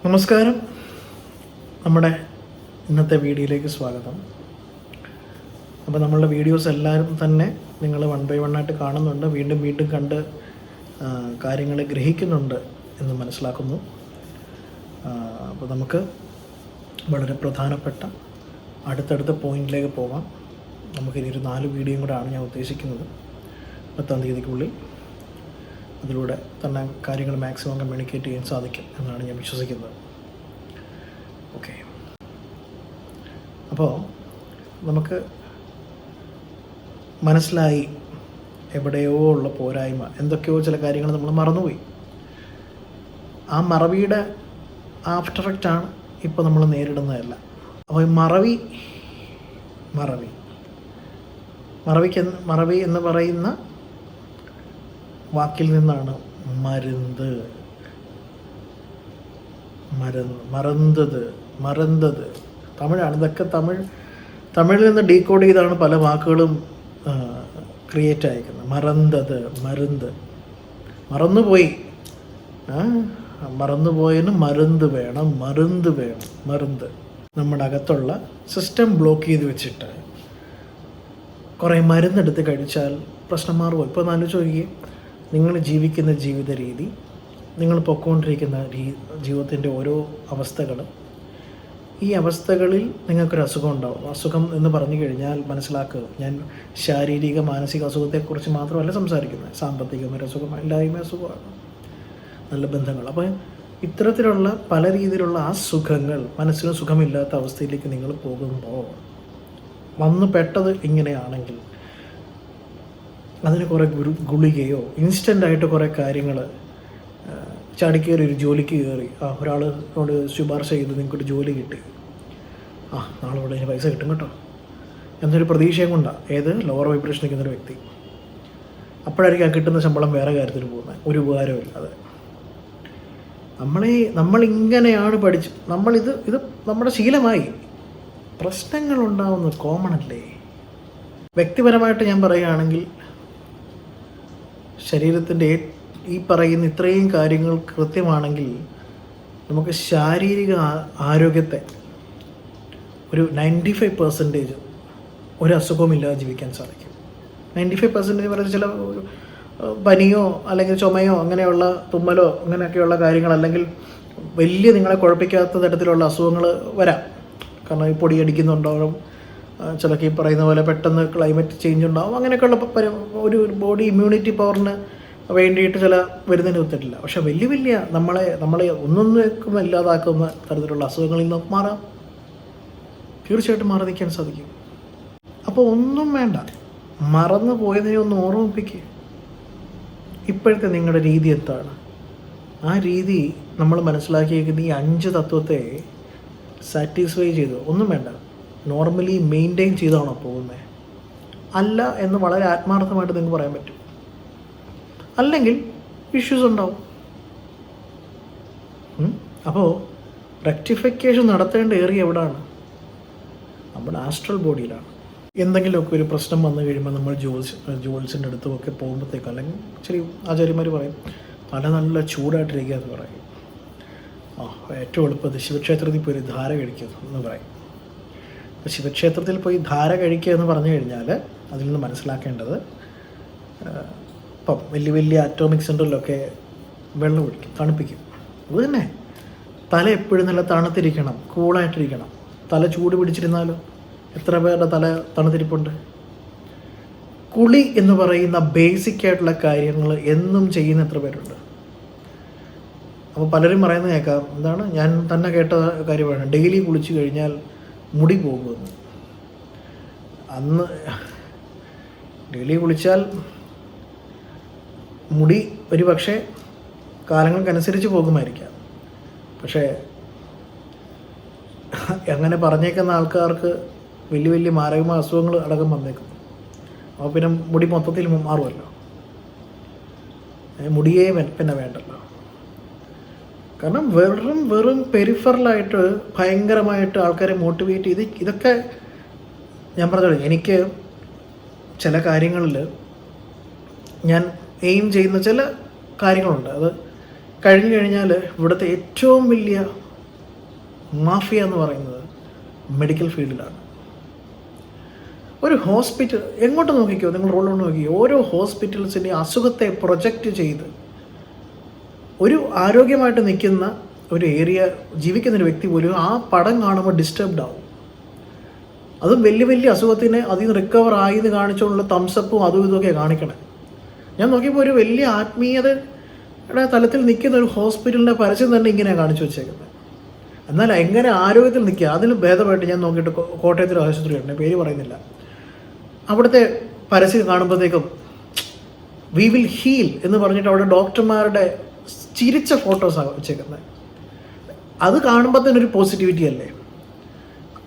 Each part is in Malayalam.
നമസ്കാരം. നമ്മുടെ ഇന്നത്തെ വീഡിയോയിലേക്ക് സ്വാഗതം. അപ്പോൾ നമ്മളുടെ വീഡിയോസ് എല്ലാവരും തന്നെ നിങ്ങൾ വൺ ബൈ വൺ ആയിട്ട് കാണുന്നുണ്ട്, വീണ്ടും വീണ്ടും കണ്ട് കാര്യങ്ങൾ ഗ്രഹിക്കുന്നുണ്ട് എന്ന് മനസ്സിലാക്കുന്നു. അപ്പോൾ നമുക്ക് വളരെ പ്രധാനപ്പെട്ട അടുത്തടുത്ത പോയിന്റിലേക്ക് പോകാം. നമുക്കിനി ഒരു 4 വീഡിയോയും കൂടെ ആണ് ഞാൻ ഉദ്ദേശിക്കുന്നത് 10-ാം തീയതിക്കുള്ളിൽ. അതിലൂടെ തന്നെ കാര്യങ്ങൾ മാക്സിമം കമ്മ്യൂണിക്കേറ്റ് ചെയ്യാൻ സാധിക്കും എന്നാണ് ഞാൻ വിശ്വസിക്കുന്നത്. ഓക്കെ, അപ്പോൾ നമുക്ക് മനസ്സിലായി എവിടെയോ ഉള്ള പോരായ്മ, എന്തൊക്കെയോ ചില കാര്യങ്ങൾ നമ്മൾ മറന്നുപോയി. ആ മറവിയുടെ ആഫ്റ്റർ എഫക്റ്റാണ് ഇപ്പോൾ നമ്മൾ നേരിടുന്നതല്ല. അപ്പോൾ മറവി എന്ന് പറയുന്ന വാക്കിൽ നിന്നാണ് മറന്തത് തമിഴാണ്. ഇതൊക്കെ തമിഴിൽ നിന്ന് ഡീകോഡ് ചെയ്താണ് പല വാക്കുകളും ക്രിയേറ്റ് ആയിരിക്കുന്നത്. മറന്നുപോയതിന് മരുന്ന് വേണം. നമ്മുടെ അകത്തുള്ള സിസ്റ്റം ബ്ലോക്ക് ചെയ്ത് വെച്ചിട്ട് കുറേ മരുന്നെടുത്ത് കഴിച്ചാൽ പ്രശ്നം മാറുമോ? ഇപ്പോൾ ഒന്ന് ആലോചിച്ച് നോക്കിയേ, നിങ്ങൾ ജീവിക്കുന്ന ജീവിത രീതി, നിങ്ങൾ പൊയ്ക്കൊണ്ടിരിക്കുന്ന ജീവിതത്തിൻ്റെ ഓരോ അവസ്ഥകൾ, ഈ അവസ്ഥകളിൽ നിങ്ങൾക്കൊരു അസുഖം ഉണ്ടാവും. അസുഖം എന്ന് പറഞ്ഞു കഴിഞ്ഞാൽ മനസ്സിലാക്കുക, ഞാൻ ശാരീരിക മാനസിക അസുഖത്തെക്കുറിച്ച് മാത്രമല്ല സംസാരിക്കുന്നത്. സാമ്പത്തികമായ അസുഖം, എല്ലായ്മ അസുഖമാണ്, നല്ല ബന്ധങ്ങൾ. അപ്പോൾ ഇത്തരത്തിലുള്ള പല രീതിയിലുള്ള ആ സുഖങ്ങൾ, മനസ്സിന് സുഖമില്ലാത്ത അവസ്ഥയിലേക്ക് നിങ്ങൾ പോകുമ്പോൾ വന്നു പെട്ടത് ഇങ്ങനെയാണെങ്കിൽ അതിന് കുറേ ഗുളികയോ ഇൻസ്റ്റൻ്റായിട്ട് കുറേ കാര്യങ്ങൾ ചാടിക്കയറി ഒരു ജോലിക്ക് കയറി, ഒരാളോട് ശുപാർശ ചെയ്ത് നിങ്ങൾക്കൊരു ജോലി കിട്ടി, നാളെ ഇവിടെ അതിന് പൈസ കിട്ടും കേട്ടോ എന്നൊരു പ്രതീക്ഷയും കൊണ്ടാണ് ലോവർ വൈബ്രേഷൻ നിൽക്കുന്നൊരു വ്യക്തി അപ്പോഴായിരിക്കും ആ കിട്ടുന്ന ശമ്പളം വേറെ കാര്യത്തിന് പോകുന്നത്, ഒരു ഉപകാരമില്ലാതെ. നമ്മളിങ്ങനെയാണ് ഇത് നമ്മുടെ ശീലമായി. പ്രശ്നങ്ങളുണ്ടാവുന്നത് കോമൺ അല്ലേ? വ്യക്തിപരമായിട്ട് ഞാൻ പറയുകയാണെങ്കിൽ ശരീരത്തിൻ്റെ ഈ പറയുന്ന ഇത്രയും കാര്യങ്ങൾ കൃത്യമാണെങ്കിൽ നമുക്ക് ശാരീരിക ആരോഗ്യത്തെ ഒരു 95% ഒരു അസുഖവുമില്ലാതെ ജീവിക്കാൻ സാധിക്കും. 95% പറയുന്നത് ചില പനിയോ അല്ലെങ്കിൽ ചുമയോ അങ്ങനെയുള്ള തുമ്മലോ അങ്ങനെയൊക്കെയുള്ള കാര്യങ്ങൾ, അല്ലെങ്കിൽ വലിയ നിങ്ങളെ കുഴപ്പിക്കാത്ത തരത്തിലുള്ള അസുഖങ്ങൾ വരാം. കാരണം ഈ പൊടി അടിക്കുന്നുണ്ടാവും, ചിലക്ക് ഈ പറയുന്ന പോലെ പെട്ടെന്ന് ക്ലൈമറ്റ് ചേഞ്ച് ഉണ്ടാവും, അങ്ങനെയൊക്കെയുള്ള ഒരു ബോഡി ഇമ്മ്യൂണിറ്റി പവറിന് വേണ്ടിയിട്ട് ചില വരുന്നതിന് ഒത്തിട്ടില്ല. പക്ഷെ വലിയ നമ്മളെ ഒന്നൊന്നും ഇല്ലാതാക്കുന്ന തരത്തിലുള്ള അസുഖങ്ങളിൽ നിന്ന് തീർച്ചയായിട്ടും മാറി നിൽക്കാൻ സാധിക്കും. അപ്പോൾ ഒന്നും വേണ്ട, മറന്നു പോയതിനെ ഒന്ന് ഓർമ്മിപ്പിക്കുക. ഇപ്പോഴത്തെ നിങ്ങളുടെ രീതി എന്താണ്? ആ രീതി നമ്മൾ മനസ്സിലാക്കിയിരിക്കുന്ന ഈ 5 തത്വത്തെ സാറ്റിസ്ഫൈ ചെയ്തു, ഒന്നും വേണ്ട, നോർമലി മെയിൻറ്റെയിൻ ചെയ്താണോ പോകുന്നത്? അല്ല എന്ന് വളരെ ആത്മാർത്ഥമായിട്ട് നിങ്ങൾക്ക് പറയാൻ പറ്റും. അല്ലെങ്കിൽ ഇഷ്യൂസ് ഉണ്ടാവും. അപ്പോൾ റെക്ടിഫിക്കേഷൻ നടത്തേണ്ട ഏരിയ എവിടെയാണ്? നമ്മുടെ ആസ്ട്രൽ ബോഡിയിലാണ്. എന്തെങ്കിലുമൊക്കെ ഒരു പ്രശ്നം വന്നു കഴിയുമ്പോൾ നമ്മൾ ജോൽസിൻ്റെ അടുത്തുമൊക്കെ പോകുമ്പോഴത്തേക്കും, അല്ലെങ്കിൽ ശരി ആചാര്യന്മാർ പറയും തല നല്ല ചൂടായിട്ടിരിക്കുക എന്ന് പറയും. ഏറ്റവും എളുപ്പത്തിൽ ശിവക്ഷേത്രത്തിൽ പോയി ധാര കഴിക്കുക എന്ന് പറയും. അപ്പോൾ ശിവക്ഷേത്രത്തിൽ പോയി ധാര കഴിക്കുക എന്ന് പറഞ്ഞു കഴിഞ്ഞാൽ അതിൽ നിന്ന് മനസ്സിലാക്കേണ്ടത്, ഇപ്പം വലിയ അറ്റോമിക് സെൻറ്ററിലൊക്കെ വെള്ളം ഒഴിക്കും, തണുപ്പിക്കും. അതുതന്നെ തല എപ്പോഴും നല്ല തണുത്തിരിക്കണം, കൂളായിട്ടിരിക്കണം. തല ചൂട് പിടിച്ചിരുന്നാലോ എത്ര പേരുടെ തല തണുത്തിരിപ്പുണ്ട്? കുളി എന്ന് പറയുന്ന ബേസിക് ആയിട്ടുള്ള കാര്യങ്ങൾ എന്നും ചെയ്യുന്ന എത്ര പേരുണ്ട്? അപ്പോൾ പലരും പറയുന്നത് കേൾക്കാം, എന്താണ്, ഞാൻ തന്നെ കേട്ട കാര്യമാണ്, ഡെയിലി കുളിച്ച് കഴിഞ്ഞാൽ മുടി പോകുമെന്ന്. അന്ന് ഡെയിലി കുളിച്ചാൽ മുടി ഒരു പക്ഷേ കാലങ്ങൾക്കനുസരിച്ച് പോകുമായിരിക്കാം. പക്ഷേ അങ്ങനെ പറഞ്ഞേക്കുന്ന ആൾക്കാർക്ക് വലിയ മാരകമായ അസുഖങ്ങൾ അടക്കം വന്നേക്കും. അപ്പോൾ പിന്നെ മുടി മൊത്തത്തിൽ മാറുമല്ലോ, മുടിയേ പിന്നെ വേണ്ടല്ലോ. കാരണം വെറും പെരിഫറലായിട്ട് ഭയങ്കരമായിട്ട് ആൾക്കാരെ മോട്ടിവേറ്റ് ചെയ്ത് ഇതൊക്കെ ഞാൻ പറഞ്ഞോളൂ. എനിക്ക് ചില കാര്യങ്ങളിൽ ഞാൻ ചെയ്യുന്ന ചില കാര്യങ്ങളുണ്ട്. അത് കഴിഞ്ഞു കഴിഞ്ഞാൽ ഇവിടുത്തെ ഏറ്റവും വലിയ മാഫിയ എന്ന് പറയുന്നത് മെഡിക്കൽ ഫീൽഡിലാണ്. ഒരു ഹോസ്പിറ്റൽ എങ്ങോട്ട് നോക്കിക്കോ, നിങ്ങൾ റോളിലോട്ട് നോക്കിക്കോ, ഓരോ ഹോസ്പിറ്റൽസിൻ്റെ അസുഖത്തെ പ്രൊജക്റ്റ് ചെയ്ത് ഒരു ആരോഗ്യമായിട്ട് നിൽക്കുന്ന ഒരു ഏരിയ ജീവിക്കുന്നൊരു വ്യക്തി പോലും ആ പടം കാണുമ്പോൾ ഡിസ്റ്റർബ്ഡ് ആവും. അതും വലിയ വലിയ അസുഖത്തിന് അതിൽ നിന്ന് റിക്കവർ ആയി എന്ന് കാണിച്ചുകൊണ്ടുള്ള തംസപ്പും അതും ഇതൊക്കെ കാണിക്കണേ. ഞാൻ നോക്കിയപ്പോൾ ഒരു വലിയ ആത്മീയതയുടെ തലത്തിൽ നിൽക്കുന്ന ഒരു ഹോസ്പിറ്റലിൻ്റെ പരസ്യം തന്നെ ഇങ്ങനെയാണ് കാണിച്ചു വെച്ചേക്കുന്നത്. എന്നാൽ എങ്ങനെ ആരോഗ്യത്തിൽ നിൽക്കുക, അതിന് ഭേദമായിട്ട് ഞാൻ നോക്കിയിട്ട് കോട്ടയത്തൊരു ആശുപത്രിയുണ്ട്, പേര് പറയുന്നില്ല, അവിടുത്തെ പരസ്യം കാണുമ്പോഴത്തേക്കും വി വിൽ ഹീൽ എന്ന് പറഞ്ഞിട്ട് അവിടെ ഡോക്ടർമാരുടെ ചിരിച്ച ഫോട്ടോസാണ് വെച്ചേക്കുന്നത്. അത് കാണുമ്പോൾ തന്നെ ഒരു പോസിറ്റിവിറ്റി അല്ലേ?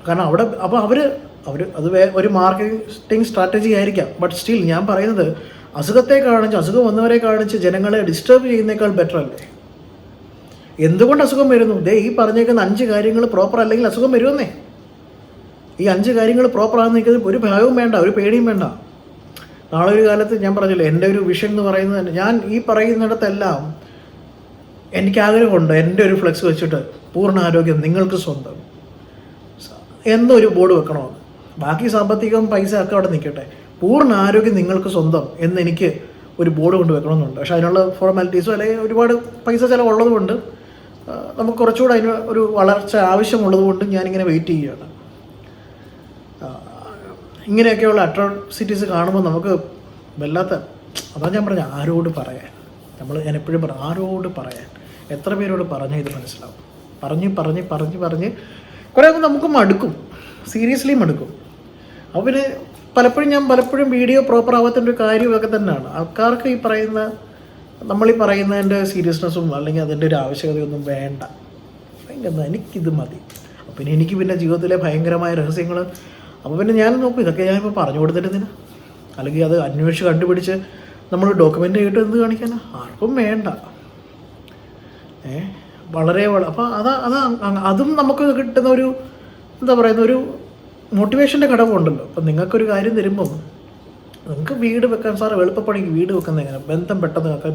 കാരണം അവിടെ അപ്പോൾ അവർ അത് ഒരു മാർക്കറ്റിംഗ് സ്ട്രാറ്റജി ആയിരിക്കാം. ബട്ട് സ്റ്റിൽ ഞാൻ പറയുന്നത് അസുഖത്തെ കാണിച്ച്, അസുഖം വന്നവരെ കാണിച്ച് ജനങ്ങളെ ഡിസ്റ്റർബ് ചെയ്യുന്നേക്കാൾ ബെറ്റർ അല്ലേ? എന്തുകൊണ്ട് അസുഖം വരുന്നു? ഈ പറഞ്ഞേക്കുന്ന 5 കാര്യങ്ങൾ പ്രോപ്പർ അല്ലെങ്കിൽ അസുഖം വരുമെന്നേ. ഈ 5 കാര്യങ്ങൾ പ്രോപ്പർ ആണെന്ന് നിൽക്കുന്നത് ഒരു ഭയവും വേണ്ട, ഒരു പേടിയും വേണ്ട. നാളെ ഒരു കാലത്ത് ഞാൻ പറഞ്ഞില്ലേ, എൻ്റെ ഒരു വിഷൻ എന്ന് പറയുന്നത് തന്നെ, ഞാൻ ഈ പറയുന്നിടത്തെല്ലാം എനിക്ക് ആഗ്രഹമുണ്ട് എൻ്റെ ഒരു ഫ്ലെക്സ് വെച്ചിട്ട് പൂർണ്ണ ആരോഗ്യം നിങ്ങൾക്ക് സ്വന്തം എന്നൊരു ബോർഡ് വെക്കണമെന്ന്. ബാക്കി സാമ്പത്തികം പൈസ ഒക്കെ അവിടെ നിൽക്കട്ടെ, പൂർണ്ണ ആരോഗ്യം നിങ്ങൾക്ക് സ്വന്തം എന്നെനിക്ക് ഒരു ബോർഡ് കൊണ്ട് വെക്കണമെന്നുണ്ട്. പക്ഷേ അതിനുള്ള ഫോർമാലിറ്റീസോ അല്ലെങ്കിൽ ഒരുപാട് പൈസ ചിലവുള്ളത് കൊണ്ട് നമുക്ക് കുറച്ചുകൂടെ അതിന് ഒരു വളർച്ച ആവശ്യമുള്ളത് കൊണ്ട് ഞാനിങ്ങനെ വെയിറ്റ് ചെയ്യുകയാണ്. ഇങ്ങനെയൊക്കെയുള്ള അട്രോസിറ്റീസ് കാണുമ്പോൾ നമുക്ക് വല്ലാത്ത, അതാണ് ഞാൻ പറഞ്ഞ ആരോട് പറയാൻ, ഞാൻ എപ്പോഴും പറയാം ആരോട് പറയാൻ, എത്ര പേരോട് പറഞ്ഞാൽ ഇത് മനസ്സിലാവും. പറഞ്ഞ് കുറേ നമുക്ക് മടുക്കും, സീരിയസ്ലി മടുക്കും. അപ്പോൾ പിന്നെ പലപ്പോഴും വീഡിയോ പ്രോപ്പർ ആവാത്തതിൻ്റെ ഒരു കാര്യമൊക്കെ തന്നെയാണ്. ആൾക്കാർക്ക് നമ്മളീ പറയുന്നതിൻ്റെ സീരിയസ്നെസ്സും അല്ലെങ്കിൽ അതിൻ്റെ ഒരു ആവശ്യകതയൊന്നും വേണ്ട. എനിക്കിത് മതി. അപ്പോൾ പിന്നെ എനിക്ക് ജീവിതത്തിലെ ഭയങ്കരമായ രഹസ്യങ്ങൾ, അപ്പോൾ പിന്നെ ഞാൻ നോക്കും ഇതൊക്കെ ഞാനിപ്പോൾ പറഞ്ഞു കൊടുത്തിരുന്നില്ല, അല്ലെങ്കിൽ അത് അന്വേഷിച്ച് കണ്ടുപിടിച്ച് നമ്മൾ ഡോക്യുമെൻ്റ് ആയിട്ട് എന്ത് കാണിക്കാനാ? ആർക്കും വേണ്ട. അപ്പോൾ അതും നമുക്ക് കിട്ടുന്ന ഒരു എന്താ പറയുന്ന ഒരു മോട്ടിവേഷൻ്റെ ഘടകമുണ്ടല്ലോ. അപ്പം നിങ്ങൾക്കൊരു കാര്യം തരുമ്പം നിങ്ങൾക്ക് വീട് വെക്കാൻ, സാറ് എളുപ്പപ്പണിക്ക് വീട് വെക്കുന്നത് എങ്ങനെ, ബന്ധം പെട്ടെന്ന് വെക്കാൻ,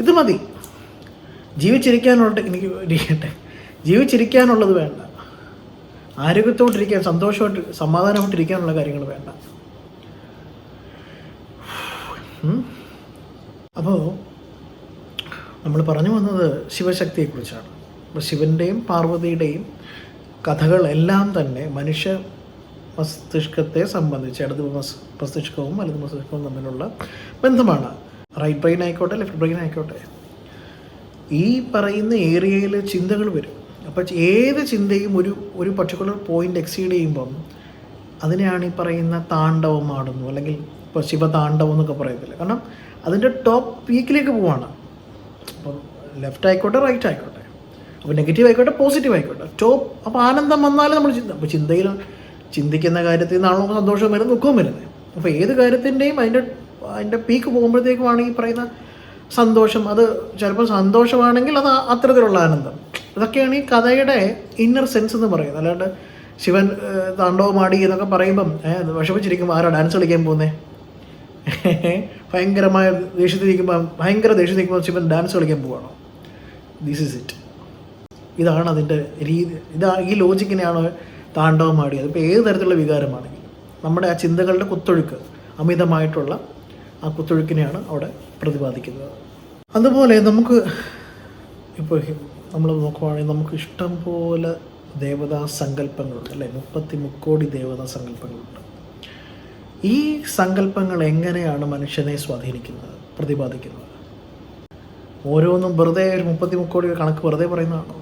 ഇത് മതി. ജീവിച്ചിരിക്കാനുള്ളത് വേണ്ട, ആരോഗ്യത്തോട്ടിരിക്കാൻ, സന്തോഷമായിട്ട് സമാധാനമായിട്ടിരിക്കാനുള്ള കാര്യങ്ങൾ വേണ്ട. അപ്പോൾ നമ്മൾ പറഞ്ഞു വന്നത് ശിവശക്തിയെക്കുറിച്ചാണ്. അപ്പോൾ ശിവൻ്റെയും പാർവതിയുടെയും കഥകളെല്ലാം തന്നെ മനുഷ്യ മസ്തിഷ്കത്തെ സംബന്ധിച്ച് ഇടത് മസ്തിഷ്കവും വലത് മസ്തിഷ്കവും തമ്മിലുള്ള ബന്ധമാണ്. റൈറ്റ് ബ്രെയിൻ ആയിക്കോട്ടെ, ലെഫ്റ്റ് ബ്രെയിൻ ആയിക്കോട്ടെ, ഈ പറയുന്ന ഏരിയയിൽ ചിന്തകൾ വരും. അപ്പോൾ ഏത് ചിന്തയും ഒരു പർട്ടിക്കുലർ പോയിൻ്റ് എക്സീഡ് ചെയ്യുമ്പം അതിനെയാണ് ഈ പറയുന്ന താണ്ഡവം ആടുന്നു, അല്ലെങ്കിൽ ഇപ്പോൾ ശിവതാണ്ഡവം എന്നൊക്കെ പറയത്തില്ല. കാരണം അതിൻ്റെ ടോപ്പ് പീക്കിലേക്ക് പോവാണ്. അപ്പോൾ ലെഫ്റ്റ് ആയിക്കോട്ടെ, റൈറ്റ് ആയിക്കോട്ടെ, അപ്പോൾ നെഗറ്റീവ് ആയിക്കോട്ടെ, പോസിറ്റീവ് ആയിക്കോട്ടെ, ടോപ്പ്. അപ്പോൾ ആനന്ദം വന്നാലും നമ്മൾ അപ്പോൾ ചിന്തിക്കുന്ന കാര്യത്തിൽ നിന്നാണോ സന്തോഷം വരുന്നത്, ദുഃഖവും വരുന്നത്. അപ്പോൾ ഏത് കാര്യത്തിൻ്റെയും അതിൻ്റെ പീക്ക് പോകുമ്പോഴത്തേക്കുമാണ് ഈ പറയുന്ന സന്തോഷം. അത് ചിലപ്പോൾ സന്തോഷമാണെങ്കിൽ അത് അത്തരത്തിലുള്ള ആനന്ദം. ഇതൊക്കെയാണ് ഈ കഥയുടെ ഇന്നർ സെൻസ് എന്ന് പറയുന്നത്. അല്ലാണ്ട് ശിവൻ താണ്ഡവമാടി എന്നൊക്കെ പറയുമ്പം വിഷമിച്ചിരിക്കുമ്പോൾ ആരാ ഡാൻസ് കളിക്കാൻ പോകുന്നത്? ഭയങ്കര ദേഷ്യത്തിരിക്കുമ്പോൾ ശിവൻ ഡാൻസ് കളിക്കാൻ പോവുകയാണോ? This is it. ഇതാണ് അതിൻ്റെ രീതി. ഈ ലോജിക്കിനെയാണ് താണ്ഡവമാടിയത്. ഇപ്പോൾ ഏത് തരത്തിലുള്ള വികാരമാണെങ്കിലും നമ്മുടെ ആ ചിന്തകളുടെ കുത്തൊഴുക്ക്, അമിതമായിട്ടുള്ള ആ കുത്തൊഴുക്കിനെയാണ് അവിടെ പ്രതിപാദിക്കുന്നത്. അതുപോലെ നമുക്ക് ഇപ്പോൾ നമ്മൾ നോക്കുവാണെങ്കിൽ നമുക്ക് ഇഷ്ടം പോലെ ദേവതാ സങ്കല്പങ്ങളുണ്ട്, അല്ലേ? 33 കോടി ദേവതാ സങ്കല്പങ്ങളുണ്ട്. ഈ സങ്കല്പങ്ങൾ എങ്ങനെയാണ് മനുഷ്യനെ സ്വാധീനിക്കുന്നത്, പ്രതിപാദിക്കുന്നത്? ഓരോന്നും വെറുതെ ഒരു 33 കോടി കണക്ക് വെറുതെ പറയുന്നതാണോ?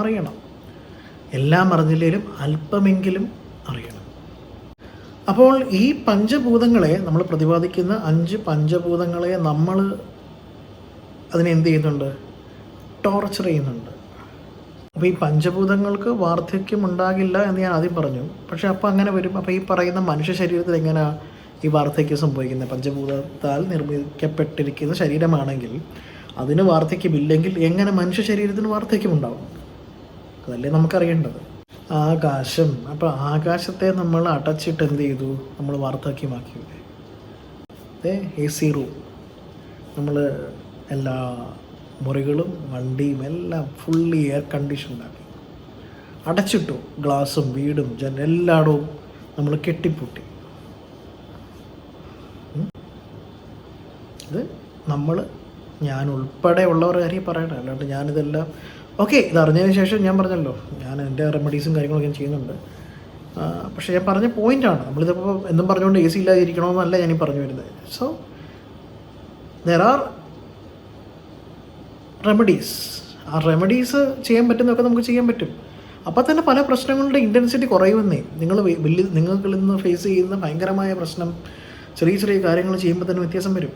അറിയണം. എല്ലാം അറിഞ്ഞില്ലെങ്കിലും അല്പമെങ്കിലും അറിയണം. അപ്പോൾ ഈ പഞ്ചഭൂതങ്ങളെ നമ്മൾ പ്രതിപാദിക്കുന്ന 5 പഞ്ചഭൂതങ്ങളെ നമ്മൾ അതിനെന്ത് ചെയ്യുന്നുണ്ട്? ടോർച്ചർ ചെയ്യുന്നുണ്ട്. അപ്പോൾ ഈ പഞ്ചഭൂതങ്ങൾക്ക് വാർദ്ധക്യം ഉണ്ടാകില്ല എന്ന് ഞാൻ ആദ്യം പറഞ്ഞു. പക്ഷേ അപ്പോൾ അങ്ങനെ വരും. അപ്പോൾ ഈ പറയുന്ന മനുഷ്യ ശരീരത്തിൽ എങ്ങനെയാണ് ഈ വാർദ്ധക്യം സംഭവിക്കുന്നത്? പഞ്ചഭൂതത്താൽ നിർമ്മിക്കപ്പെട്ടിരിക്കുന്ന ശരീരമാണെങ്കിൽ അതിന് വാർദ്ധക്യമില്ലെങ്കിൽ എങ്ങനെ മനുഷ്യ ശരീരത്തിന് വാർദ്ധക്യം ഉണ്ടാവും? അതല്ലേ നമുക്കറിയേണ്ടത്. ആകാശം. അപ്പോൾ ആകാശത്തെ നമ്മൾ അടച്ചിട്ട് എന്ത് ചെയ്തു? നമ്മൾ വാർദ്ധക്യമാക്കിയില്ലേ? AC റൂം, നമ്മൾ എല്ലാ മുറികളും വണ്ടിയും എല്ലാം ഫുള്ളി എയർ കണ്ടീഷൻഡാക്കി അടച്ചിട്ടു, ഗ്ലാസും വീടും എല്ലായിടവും നമ്മൾ കെട്ടിപ്പൂട്ടി. ഇത് ഞാൻ ഉൾപ്പെടെ ഉള്ളവരുടെ കാര്യം പറയണം, അല്ലാണ്ട് ഞാനിതെല്ലാം ഓക്കെ ഇത് അറിഞ്ഞതിന് ശേഷം ഞാൻ പറഞ്ഞല്ലോ ഞാൻ എൻ്റെ റെമഡീസും കാര്യങ്ങളൊക്കെ ഞാൻ ചെയ്യുന്നുണ്ട്. പക്ഷേ ഞാൻ പറഞ്ഞ പോയിൻ്റാണ്, നമ്മളിതിപ്പോൾ എന്നും പറഞ്ഞുകൊണ്ട് AC ഇല്ലാതിരിക്കണമെന്നല്ല ഞാനീ പറഞ്ഞു വരുന്നത്. So there are remedies. ആ റെമഡീസ് ചെയ്യാൻ പറ്റുന്നതൊക്കെ നമുക്ക് ചെയ്യാൻ പറ്റും. അപ്പോൾ തന്നെ പല പ്രശ്നങ്ങളുടെ ഇൻറ്റൻസിറ്റി കുറയുമെന്നേ. നിങ്ങൾക്ക് ഇന്ന് ഫേസ് ചെയ്യുന്ന ഭയങ്കരമായ പ്രശ്നം ചെറിയ ചെറിയ കാര്യങ്ങൾ ചെയ്യുമ്പോൾ തന്നെ വ്യത്യാസം വരും.